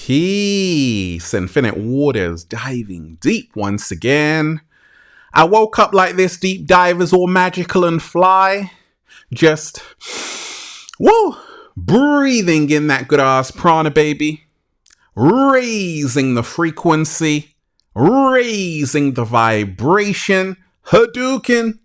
Peace, infinite waters, diving deep once again. I woke up like this, deep divers, all magical and fly. Just, woo, breathing in that good ass prana, baby. Raising the frequency, raising the vibration. Hadouken.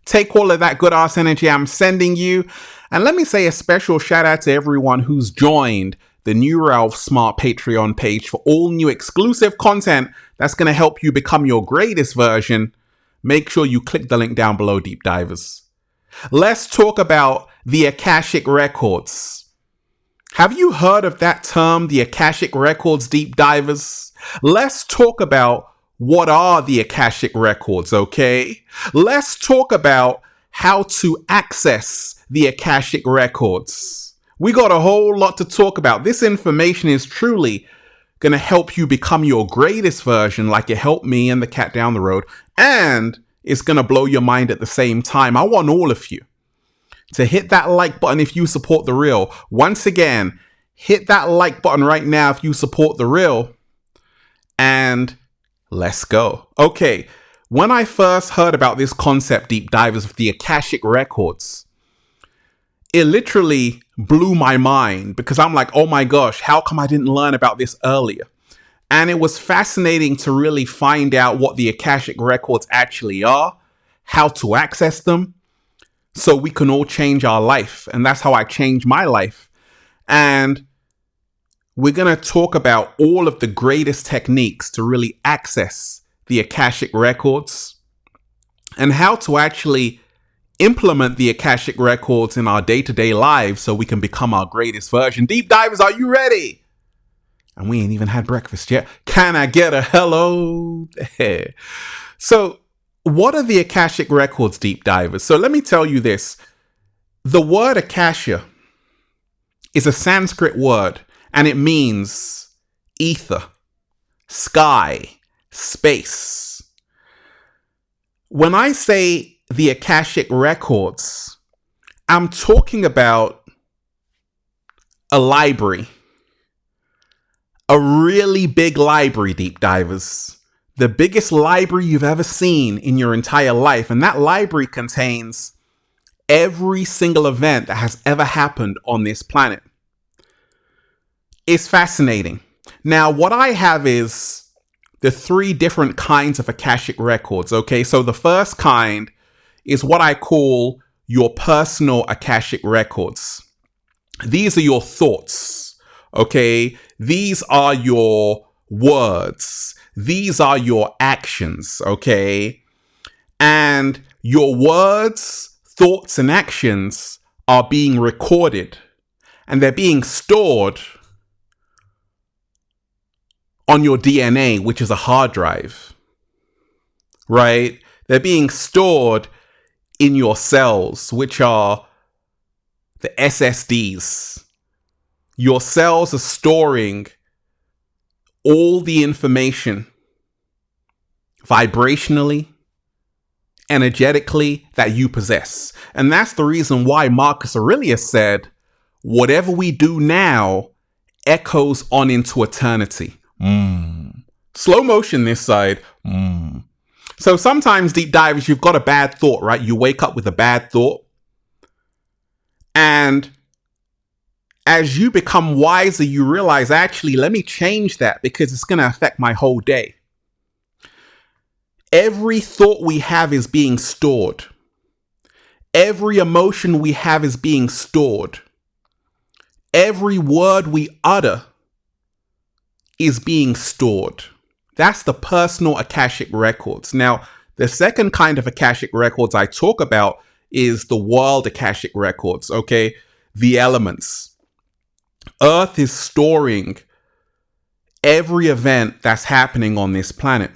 Take all of that good ass energy I'm sending you. And let me say a special shout out to everyone who's joined the New Ralph Smart Patreon page for all new exclusive content that's going to help you become your greatest version. Make sure you click the link down below, deep divers. Let's talk about the Akashic Records. Have you heard of that term, the Akashic Records, deep divers? Let's talk about what are the Akashic Records, okay? Let's talk about how to access the Akashic Records. We got a whole lot to talk about. This information is truly going to help you become your greatest version, like it helped me and the cat down the road. And it's going to blow your mind at the same time. I want all of you to hit that like button if you support the real. Once again, hit that like button right now if you support the real. And let's go. Okay, when I first heard about this concept, deep divers, of the Akashic Records, it literally blew my mind because I'm like, oh my gosh, how come I didn't learn about this earlier? And it was fascinating to really find out what the Akashic Records actually are, how to access them, so we can all change our life. And that's how I changed my life. And we're going to talk about all of the greatest techniques to really access the Akashic Records and how to actually implement the Akashic Records in our day-to-day lives so we can become our greatest version. Deep divers, are you ready? And we ain't even had breakfast yet. Can I get a hello there? So what are the Akashic Records, deep divers? So let me tell you this. The word Akasha is a Sanskrit word, and it means ether, sky, space. When I say the Akashic Records, I'm talking about a library, a really big library, deep divers, the biggest library you've ever seen in your entire life. And that library contains every single event that has ever happened on this planet. It's fascinating. Now, what I have is the 3 different kinds of Akashic Records. Okay, so the first kind is what I call your personal Akashic Records. These are your thoughts, okay? These are your words. These are your actions, okay? And your words, thoughts, and actions are being recorded, and they're being stored on your DNA, which is a hard drive, right? They're being stored in your cells, which are the SSDs. Your cells are storing all the information vibrationally, energetically that you possess. And that's the reason why Marcus Aurelius said, whatever we do now echoes on into eternity. Slow motion this side. So sometimes, deep divers, you've got a bad thought, right? You wake up with a bad thought. And as you become wiser, you realize, actually, let me change that because it's going to affect my whole day. Every thought we have is being stored. Every emotion we have is being stored. Every word we utter is being stored. That's the personal Akashic Records. Now, the second kind of Akashic Records I talk about is the world Akashic Records, okay? The elements. Earth is storing every event that's happening on this planet.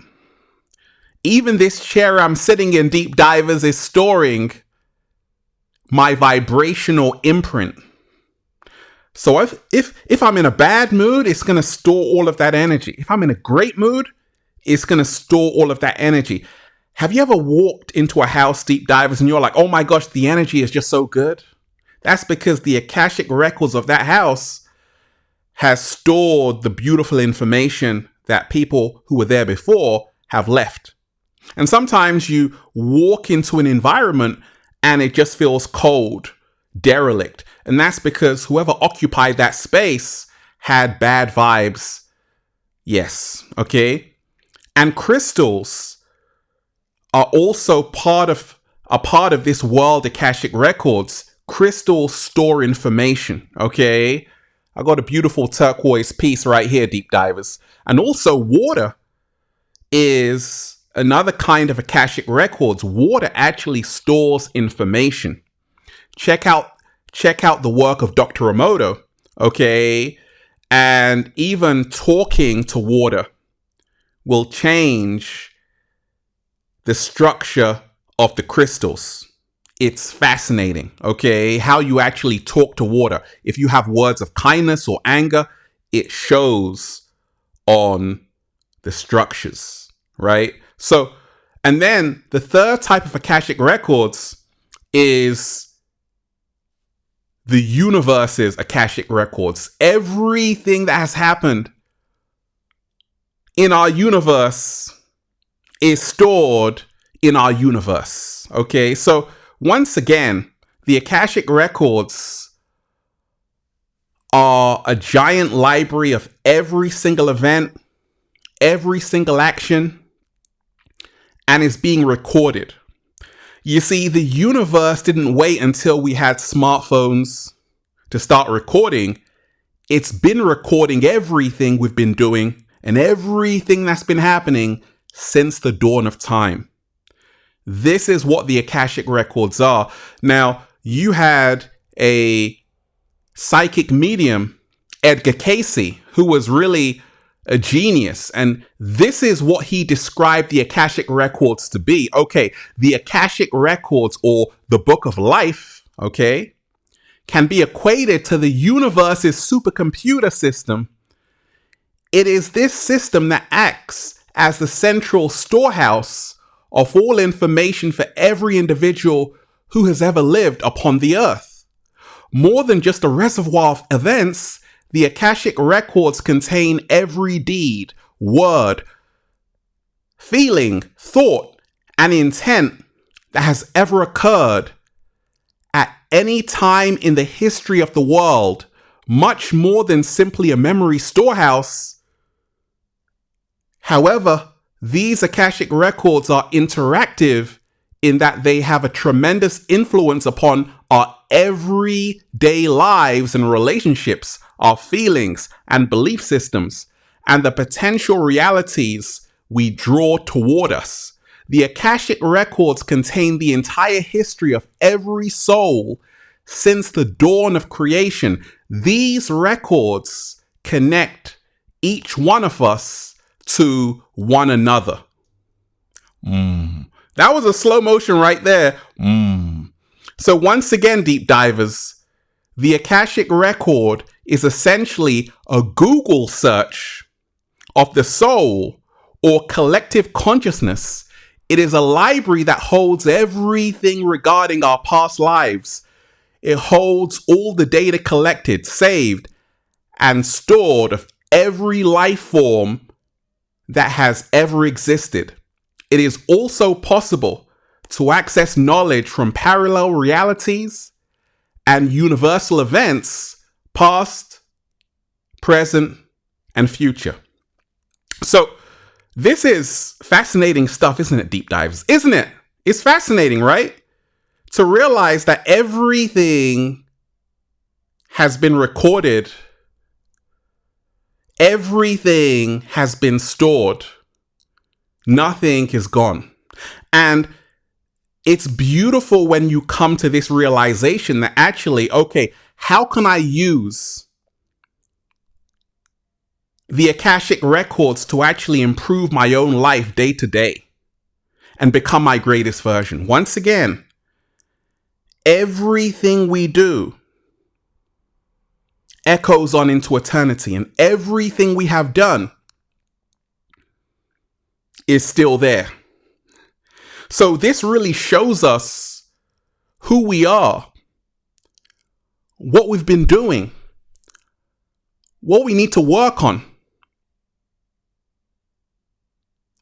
Even this chair I'm sitting in, deep divers, is storing my vibrational imprint. So if I'm in a bad mood, it's going to store all of that energy. If I'm in a great mood, it's going to store all of that energy. Have you ever walked into a house, deep divers, and you're like, oh my gosh, the energy is just so good? That's because the Akashic Records of that house has stored the beautiful information that people who were there before have left. And sometimes you walk into an environment and it just feels cold, derelict. And that's because whoever occupied that space had bad vibes. Yes, okay? And crystals are also part of this world Akashic records. Crystals store information, okay? I got a beautiful turquoise piece right here, deep divers. And also water is another kind of Akashic records. Water actually stores information. Check out the work of Dr. Emoto, okay? And even talking to water will change the structure of the crystals. It's fascinating, okay? How you actually talk to water. If you have words of kindness or anger, it shows on the structures, right? So, and then the third type of Akashic records is the universe's Akashic records. Everything that has happened in our universe is stored in our universe. Okay, so once again, the Akashic records are a giant library of every single event, every single action, and is being recorded. You see, the universe didn't wait until we had smartphones to start recording. It's been recording everything we've been doing and everything that's been happening since the dawn of time. This is what the Akashic records are. Now, you had a psychic medium, Edgar Cayce, who was really a genius. And this is what he described the Akashic records to be. Okay, the Akashic records, or the book of life, okay, can be equated to the universe's supercomputer system. It is this system that acts as the central storehouse of all information for every individual who has ever lived upon the earth. More than just a reservoir of events, the Akashic records contain every deed, word, feeling, thought, and intent that has ever occurred at any time in the history of the world, much more than simply a memory storehouse. However, these Akashic records are interactive in that they have a tremendous influence upon our everyday lives and relationships, our feelings and belief systems, and the potential realities we draw toward us. The Akashic records contain the entire history of every soul since the dawn of creation. These records connect each one of us to one another. That was a slow motion right there. So once again, deep divers, the Akashic record is essentially a Google search of the soul or collective consciousness. It is a library that holds everything regarding our past lives. It holds all the data collected, saved, and stored of every life form that has ever existed. It is also possible to access knowledge from parallel realities and universal events, past, present, and future. So this is fascinating stuff, isn't it, deep divers? Isn't it? It's fascinating, right? To realize that everything has been recorded. Everything has been stored. Nothing is gone. And it's beautiful when you come to this realization that actually, okay, how can I use the Akashic records to actually improve my own life day to day and become my greatest version? Once again, everything we do echoes on into eternity, and everything we have done is still there. So this really shows us who we are, what we've been doing, what we need to work on.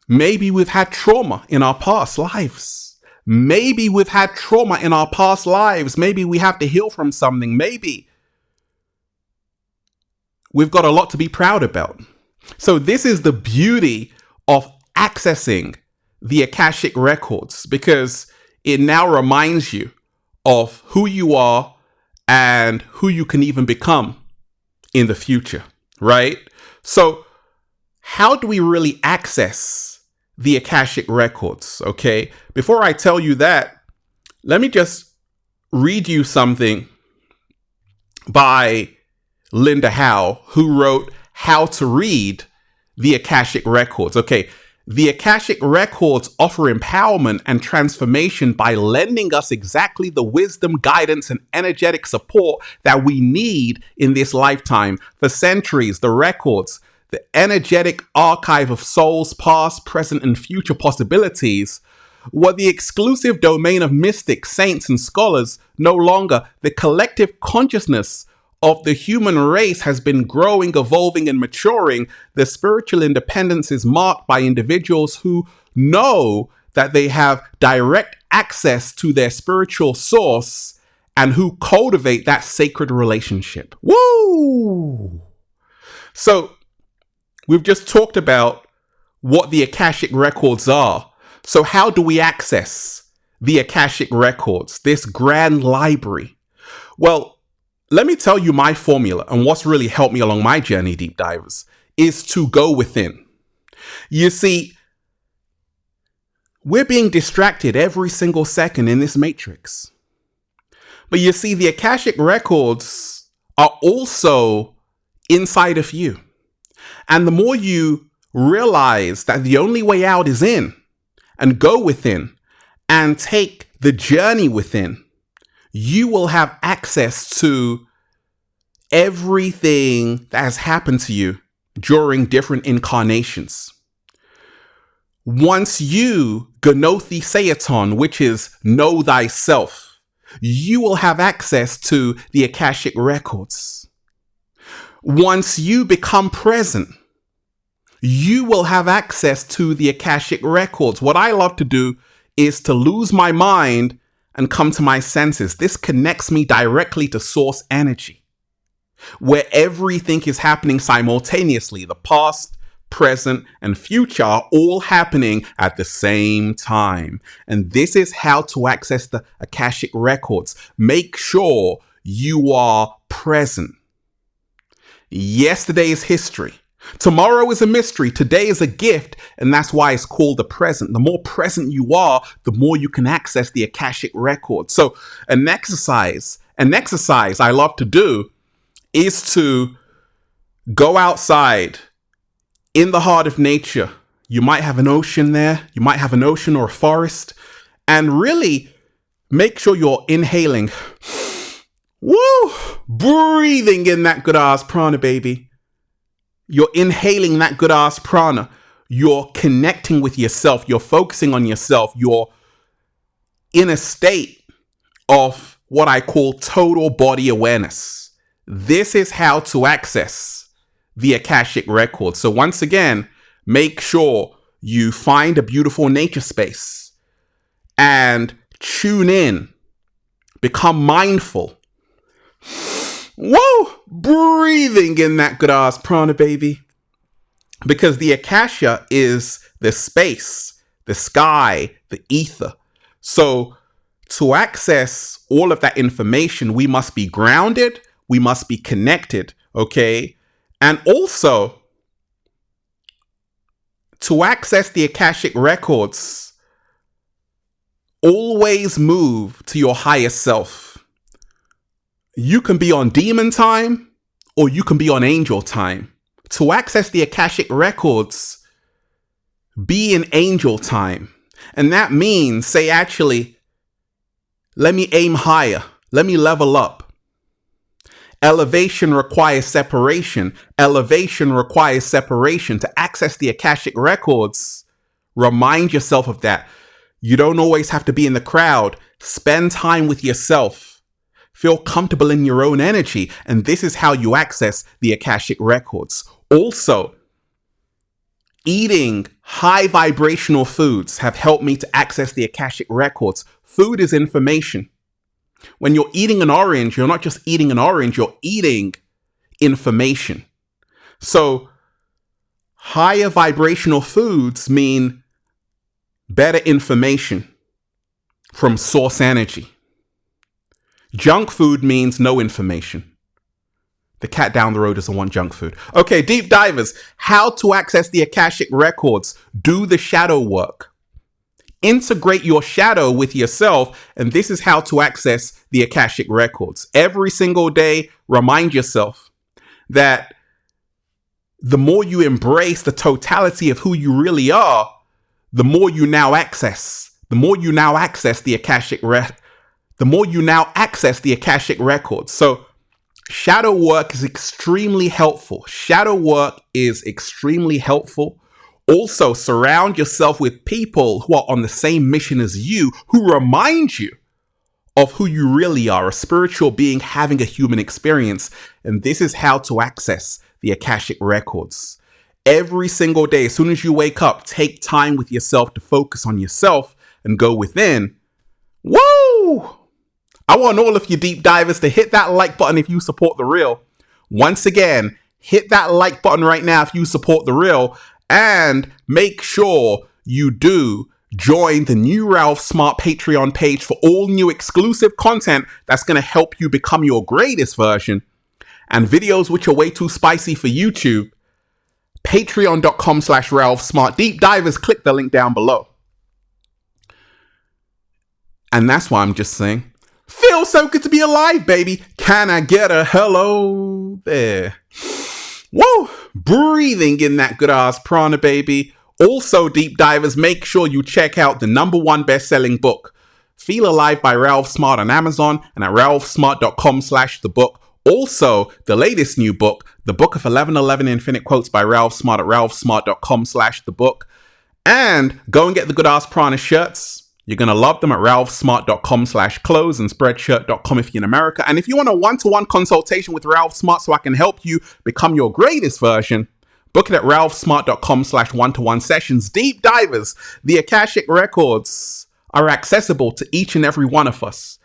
Maybe we've had trauma in our past lives. Maybe we've had trauma in our past lives. Maybe we have to heal from something. Maybe we've got a lot to be proud about. So this is the beauty of accessing the Akashic records, because it now reminds you of who you are and who you can even become in the future, right? So how do we really access the Akashic records? Okay, before I tell you that, let me just read you something by Linda Howe, who wrote How to Read the Akashic Records. Okay, the Akashic Records offer empowerment and transformation by lending us exactly the wisdom, guidance, and energetic support that we need in this lifetime. For centuries, the records, the energetic archive of souls, past, present, and future possibilities, were the exclusive domain of mystics, saints, and scholars. No longer. The collective consciousness of the human race has been growing, evolving, and maturing. The spiritual independence is marked by individuals who know that they have direct access to their spiritual source and who cultivate that sacred relationship. Woo! So we've just talked about what the Akashic records are. So how do we access the Akashic records, this grand library? Well, let me tell you my formula, and what's really helped me along my journey, deep divers, is to go within. You see, we're being distracted every single second in this matrix. But you see, the Akashic records are also inside of you. And the more you realize that the only way out is in, and go within, and take the journey within, you will have access to everything that has happened to you during different incarnations. Once you Gnothi Seaton, which is know thyself, you will have access to the Akashic records. Once you become present, you will have access to the Akashic records. What I love to do is to lose my mind and come to my senses. This connects me directly to source energy, where everything is happening simultaneously. The past, present, and future are all happening at the same time. And this is how to access the Akashic records. Make sure you are present. Yesterday is history. Tomorrow is a mystery. Today is a gift. And that's why it's called the present. The more present you are, the more you can access the Akashic record. So an exercise I love to do is to go outside in the heart of nature. You might have an ocean there. You might have an ocean or a forest. And really make sure you're inhaling. Woo! Breathing in that good ass prana, baby. You're inhaling that good ass prana. You're connecting with yourself. You're focusing on yourself. You're in a state of what I call total body awareness. This is how to access the Akashic records. So once again, make sure you find a beautiful nature space and tune in. Become mindful. Whoa! Breathing in that good ass prana, baby. Because the Akasha is the space, the sky, the ether. So to access all of that information, we must be grounded. We must be connected. Okay. And also to access the Akashic records, always move to your higher self. You can be on demon time or you can be on angel time. To access the Akashic records, be in angel time. And that means say, actually, let me aim higher. Let me level up. Elevation requires separation. Elevation requires separation. To access the Akashic records, remind yourself of that. You don't always have to be in the crowd. Spend time with yourself. Feel comfortable in your own energy. And this is how you access the Akashic records. Also, eating high vibrational foods have helped me to access the Akashic records. Food is information. When you're eating an orange, you're not just eating an orange, you're eating information. So higher vibrational foods mean better information from source energy. Junk food means no information. The cat down the road doesn't want junk food. Okay, deep divers, how to access the Akashic records. Do the shadow work. Integrate your shadow with yourself, and this is how to access the Akashic records. Every single day, remind yourself that the more you embrace the totality of who you really are, the more you now access. The more you now access the Akashic records. So shadow work is extremely helpful. Shadow work is extremely helpful. Also, surround yourself with people who are on the same mission as you, who remind you of who you really are, a spiritual being having a human experience. And this is how to access the Akashic records. Every single day, as soon as you wake up, take time with yourself to focus on yourself and go within. Woo! I want all of you deep divers to hit that like button if you support the real. Once again, hit that like button right now if you support the real. And make sure you do join the new Ralph Smart Patreon page for all new exclusive content that's going to help you become your greatest version. And videos which are way too spicy for YouTube, patreon.com/Ralph Smart. Deep divers, click the link down below. And that's why I'm just saying, feels so good to be alive, baby. Can I get a hello there? Whoa, breathing in that good ass prana, baby. Also, deep divers, make sure you check out the #1 best-selling book, Feel Alive by Ralph Smart on Amazon and at ralphsmart.com/thebook. Also, the latest new book, The Book of 1111 Infinite Quotes by Ralph Smart at ralphsmart.com/thebook. And go and get the good ass prana shirts. You're going to love them at ralphsmart.com/clothes and spreadshirt.com if you're in America. And if you want a one-to-one consultation with Ralph Smart so I can help you become your greatest version, book it at ralphsmart.com/one-to-one sessions. Deep divers, the Akashic records are accessible to each and every one of us.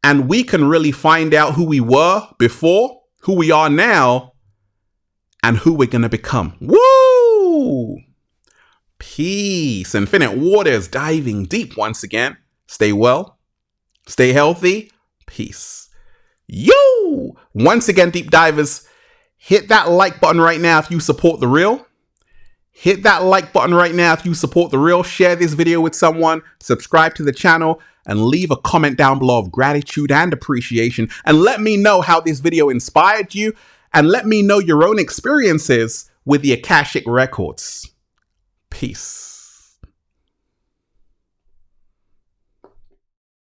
And we can really find out who we were before, who we are now, and who we're going to become. Woo! Peace. Infinite waters diving deep once again. Stay well. Stay healthy. Peace. Yo! Once again, deep divers, hit that like button right now if you support the real. Hit that like button right now if you support the real. Share this video with someone. Subscribe to the channel. And leave a comment down below of gratitude and appreciation. And let me know how this video inspired you. And let me know your own experiences with the Akashic records. Peace.